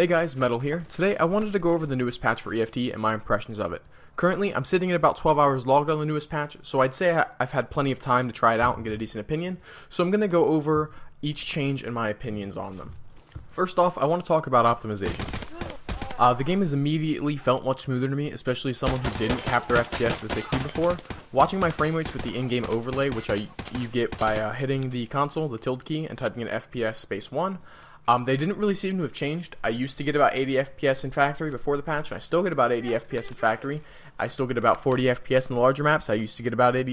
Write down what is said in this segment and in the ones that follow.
Hey guys, Metal here. Today I wanted to go over the newest patch for EFT and my impressions of it. Currently, I'm sitting at about 12 hours logged on the newest patch, so I'd say I've had plenty of time to try it out and get a decent opinion, so I'm going to go over each change and my opinions on them. First off, I want to talk about optimizations. The game has immediately felt much smoother to me, especially someone who didn't cap their FPS to 60 before. Watching my frame rates with the in-game overlay, which you get by hitting the console, the tilde key, and typing in FPS space 1, they didn't really seem to have changed. I used to get about 80 FPS in factory before the patch, and I still get about 80 FPS in factory. I still get about 40 FPS in the larger maps. I used to get about 40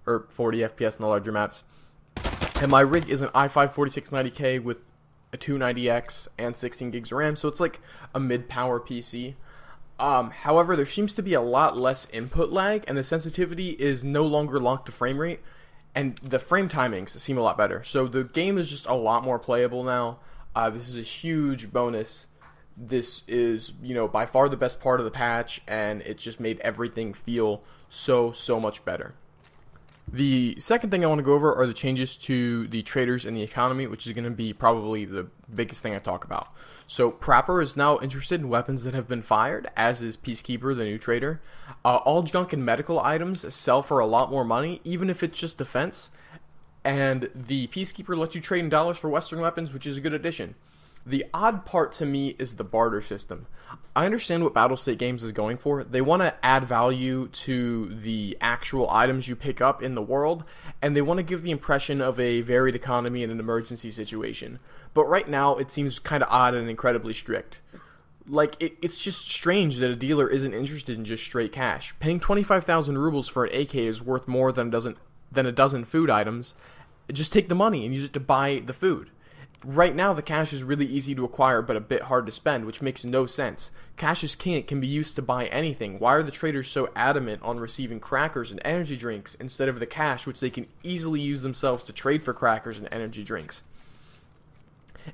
FPS in the larger maps. And my rig is an i5 4690K with a 290X and 16 gigs of RAM, so it's like a mid-power PC. However, there seems to be a lot less input lag, and the sensitivity is no longer locked to frame rate, and the frame timings seem a lot better. So the game is just a lot more playable now. This is a huge bonus. This is, by far the best part of the patch, and it just made everything feel so much better. The second thing I want to go over are the changes to the traders in the economy, which is going to be probably the biggest thing I talk about. So Prapper is now interested in weapons that have been fired, as is Peacekeeper, the new trader. All junk and medical items sell for a lot more money, even if it's just defense. And the Peacekeeper lets you trade in dollars for Western weapons, which is a good addition. The odd part to me is the barter system. I understand what Battlestate Games is going for. They want to add value to the actual items you pick up in the world, and they want to give the impression of a varied economy in an emergency situation. But right now, it seems kind of odd and incredibly strict. Like, it's just strange that a dealer isn't interested in just straight cash. Paying 25,000 rubles for an AK is worth more than a dozen food items. Just take the money and use it to buy the food. Right now, the cash is really easy to acquire, but a bit hard to spend, which makes no sense. Cash is king. It can be used to buy anything. Why are the traders so adamant on receiving crackers and energy drinks instead of the cash, which they can easily use themselves to trade for crackers and energy drinks?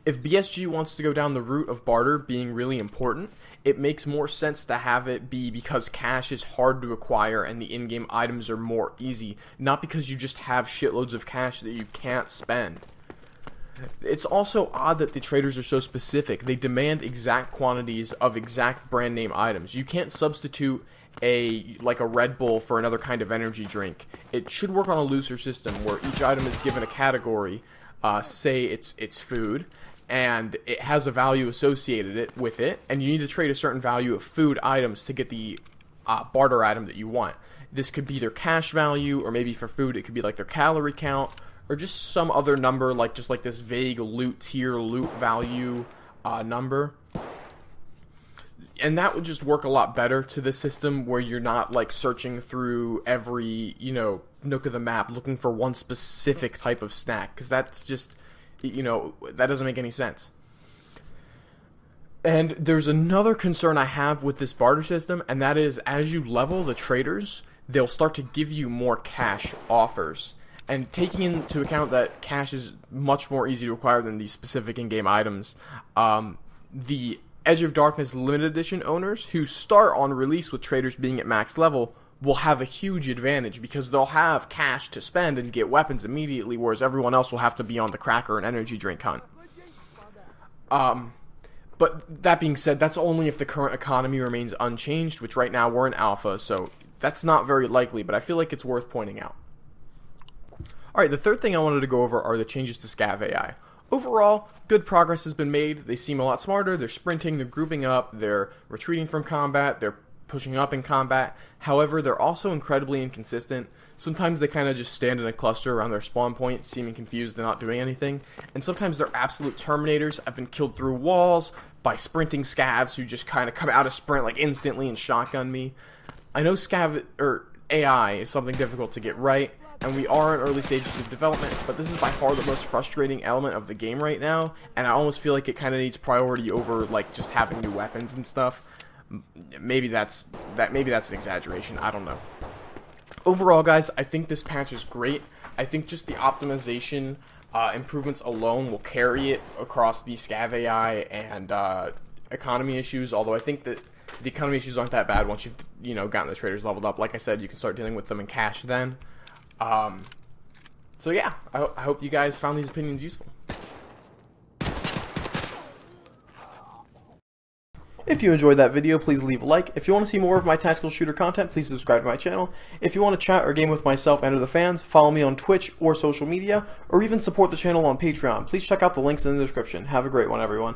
If BSG wants to go down the route of barter being really important, it makes more sense to have it be because cash is hard to acquire and the in-game items are more easy, not because you just have shitloads of cash that you can't spend. It's also odd that the traders are so specific. They demand exact quantities of exact brand name items. You can't substitute a Red Bull for another kind of energy drink. It should work on a looser system where each item is given a category, say it's food, and it has a value associated with it, and you need to trade a certain value of food items to get the barter item that you want. This could be their cash value, or maybe for food it could be like their calorie count, or just some other number, like this vague loot tier, loot value number. And that would just work a lot better to the system where you're not searching through every, nook of the map looking for one specific type of snack, because that's just, that doesn't make any sense. And there's another concern I have with this barter system, and that is as you level the traders, they'll start to give you more cash offers. And taking into account that cash is much more easy to acquire than these specific in-game items, the Edge of Darkness Limited Edition owners who start on release with traders being at max level will have a huge advantage because they'll have cash to spend and get weapons immediately, whereas everyone else will have to be on the cracker and energy drink hunt. But that being said, that's only if the current economy remains unchanged, which right now we're in alpha, so that's not very likely, but I feel like it's worth pointing out. Alright, the third thing I wanted to go over are the changes to Scav AI. Overall, good progress has been made. They seem a lot smarter. They're sprinting, they're grouping up, they're retreating from combat, they're pushing up in combat. However, they're also incredibly inconsistent. Sometimes they kind of just stand in a cluster around their spawn point, seeming confused and not doing anything. And sometimes they're absolute terminators. I've been killed through walls by sprinting scavs who just kind of come out of sprint instantly and shotgun me. I know Scav AI is something difficult to get right, and we are in early stages of development, but this is by far the most frustrating element of the game right now, and I almost feel like it kind of needs priority over just having new weapons and stuff. Maybe that's an exaggeration, I don't know. Overall, guys, I think this patch is great. I think just the optimization improvements alone will carry it across the Scav AI and economy issues, although I think that the economy issues aren't that bad once you've gotten the traders leveled up. Like I said, you can start dealing with them in cash then. So yeah, I hope you guys found these opinions useful. If you enjoyed that video, please leave a like. If you want to see more of my tactical shooter content, please subscribe to my channel. If you want to chat or game with myself and or the fans, follow me on Twitch or social media, or even support the channel on Patreon. Please check out the links in the description. Have a great one, everyone.